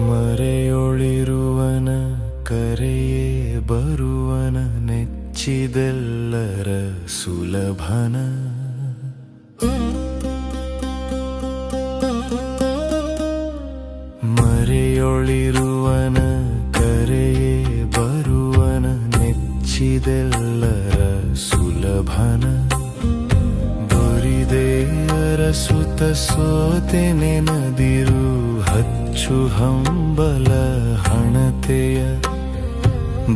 ಮರೆಯೊಳಿರುವನ ಕರೆಯೇ ಬರುವನ ನೆಚ್ಚಿದೆಲ್ಲರ ಸುಲಭನ. ಮರೆಯೊಳಿರುವನ ಕರೆಯೇ ಬರುವನ ನೆಚ್ಚಿದೆಲ್ಲರ ಸುಲಭನ. ಬರಿದೆ ಅರಸುತ ಸೋತೆ ನೆನದಿರು ಹಚ್ಚು ಹಂಬಲ ಹಣತೆಯ.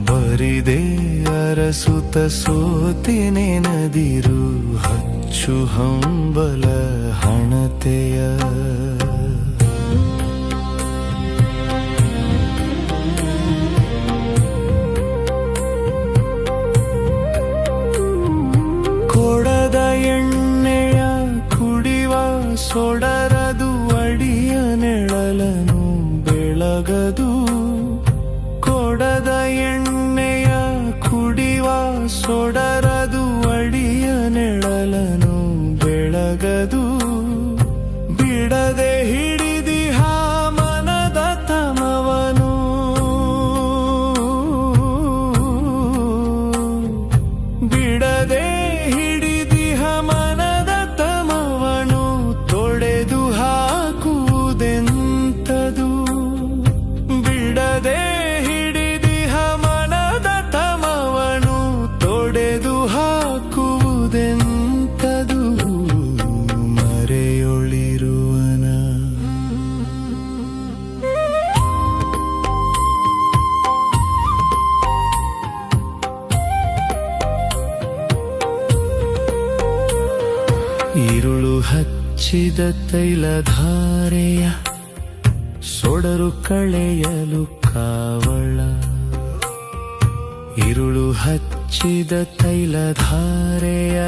ಬರಿದೆ ಅರಸುತ ಸೋತೆ ನೆನದಿರು ಹಚ್ಚು ಹಂಬಲ ಹಣತೆಯ. ಕೊಡದ ಎಣ್ಣೆಯ ಕುಡಿವ ಸೊಡರದು ಅಡಿಯ ನೆಳಲನು ಬೆಳಗದು. ಕೊಡದ ಎಣ್ಣೆಯ ಕುಡಿವ ಸೊಡರದು ಅಡಿಯ ನೆಳಲನು ಬೆಳಗದು. ಬಿಡದೆ ಹಿಡಿದಿಹ ಮನದ ತಮವನು. ಬಿಡದೆ ಹಿಡಿದಿಹ ಮನದ ತಮವನು ತೊಡೆದು ಹಾಕುವುದೆಂತದು. ಬಿಡದೆ ಹಿಡಿದಿಹ ಮನದ ತಮವನು ತೊಡೆದು ಹಾಕುವುದೆಂತದು. ಮರೆಯೊಳಿರುವನ ഇരുളു ಹಚ್ಚಿದ ತೈಲಧಾರೆಯ ಸೊಡರು ಕಳೆಯಲು ಕಾವಳ. ഇരുಳು ಹಚ್ಚಿದ ತೈಲಧಾರೆಯ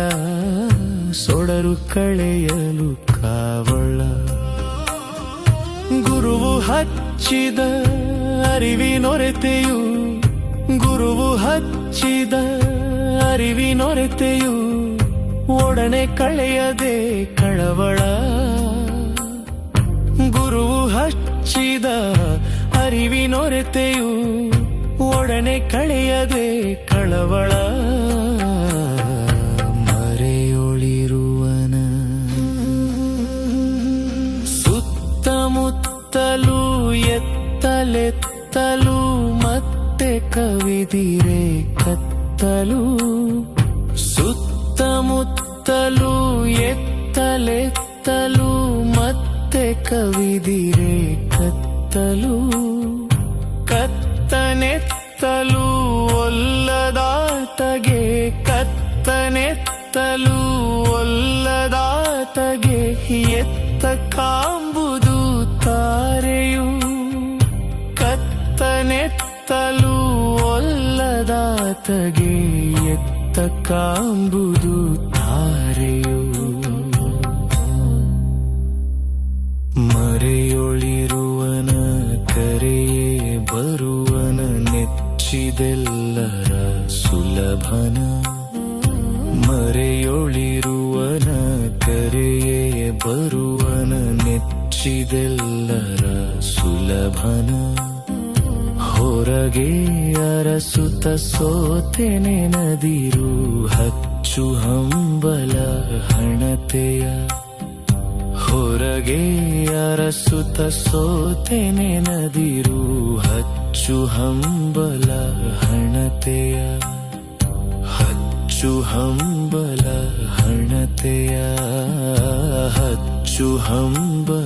ಸೊಡರು ಕಳೆಯಲು ಕಾವಳ. ಗುರುವು ಹಚ್ಚಿದ ಅರಿವಿನೊರೆತೆಯು. ಗುರುವು ಹಚ್ಚಿದ ಅರಿವಿನೊರೆತೆಯು ಒಡನೆ ಕಳೆಯದೆ ಕಳವಳ. ಗುರುವು ಹಚ್ಚಿದ ಅರಿವಿನೊರೆತೆಯು ಒಡನೆ ಕಳೆಯದೆ ಕಳವಳ. ಮರೆಯೊಳಿರುವನ ಸುತ್ತಮುತ್ತಲೂ ಎತ್ತಲೆತ್ತಲು ಮತ್ತೆ ಕವಿದಿರೆ ಕತ್ತಲು. ಸುತ್ತಮುತ್ತಲೂ ಎತ್ತಲೆತ್ತಲು ಮತ್ತೆ ಕವಿದಿರೆ ಕತ್ತಲು. ಕತ್ತನೆತ್ತಲು ಒಲ್ಲದಾತಗೆ ಕತ್ತನೆತ್ತಲು ಒಲ್ಲದಾತಗೆ ಎತ್ತ ಕಾಂಬುದು ತಾರೆಯು. ಕತ್ತನೆತ್ತಲು ಒಲ್ಲದಾತಗೆ ಎತ್ತ ಕಾಂಬುದು ತಾರೆಯು. ಮರೆಯೊಳಿರುವನ ಕರೆಯೇ ಬರುವನ ನೆಚ್ಚಿದೆಲ್ಲರ ಸುಲಭನ. ಮರೆಯೊಳಿರುವನ ಕರೆಯೇ ಬರುವನ ನೆಚ್ಚಿದೆಲ್ಲರ ಸುಲಭನ. ಹೊರಗೆ ಅರಸುತ ಸೋತೆ ನೆನದಿರು ಹಚ್ಚು ಹಂಬಲ ಹಣತೆಯ. ಹೊರಗೆ ಅರಸುತ ಸೋತೆ ನೆನದಿರು ಹಚ್ಚು ಹಂಬಲ ಹಣತೆಯ. ಹಚ್ಚು ಹಂಬಲ ಹಣತೆಯ. ಹಚ್ಚು ಹಂಬಲ